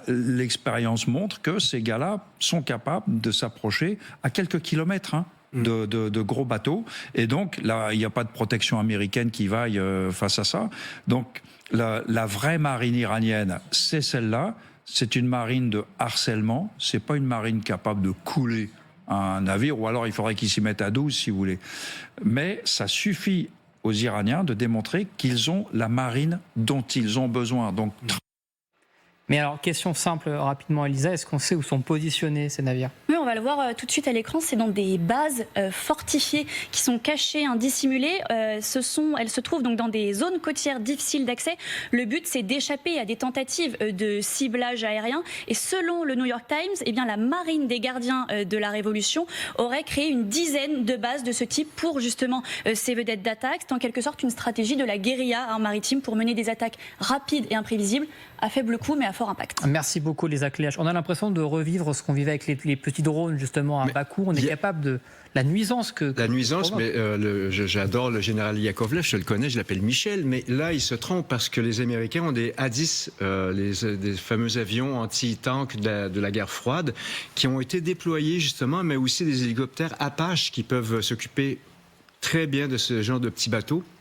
l'expérience montre que ces gars-là sont capables de s'approcher à quelques kilomètres. De gros bateaux, et donc là il n'y a pas de protection américaine qui vaille face à ça. Donc la vraie marine iranienne, c'est celle-là. C'est une marine de harcèlement. C'est pas une marine capable de couler un navire, ou alors il faudrait qu'ils s'y mettent à 12 si vous voulez. Mais ça suffit aux Iraniens de démontrer qu'ils ont la marine dont ils ont besoin. Donc mais alors, question simple, rapidement, Elisa, est-ce qu'on sait où sont positionnés ces navires ? Oui, on va le voir tout de suite à l'écran. C'est dans des bases fortifiées qui sont cachées, dissimulées. Elles se trouvent donc dans des zones côtières difficiles d'accès. Le but, c'est d'échapper à des tentatives de ciblage aérien. Et selon le New York Times, eh bien, la marine des gardiens de la Révolution aurait créé une dizaine de bases de ce type pour justement ces vedettes d'attaque. C'est en quelque sorte une stratégie de la guérilla maritime pour mener des attaques rapides et imprévisibles, à faible coût mais à fort impact. Merci beaucoup Lisa Cléache. On a l'impression de revivre ce qu'on vivait avec les petits drones justement à bas coût. On est capable de la nuisance que... La nuisance, mais j'adore le général Yakovlev, je le connais, je l'appelle Michel, mais là il se trompe parce que les Américains ont des A-10, des fameux avions anti-tanks de la guerre froide, qui ont été déployés justement, mais aussi des hélicoptères Apache qui peuvent s'occuper très bien de ce genre de petits bateaux.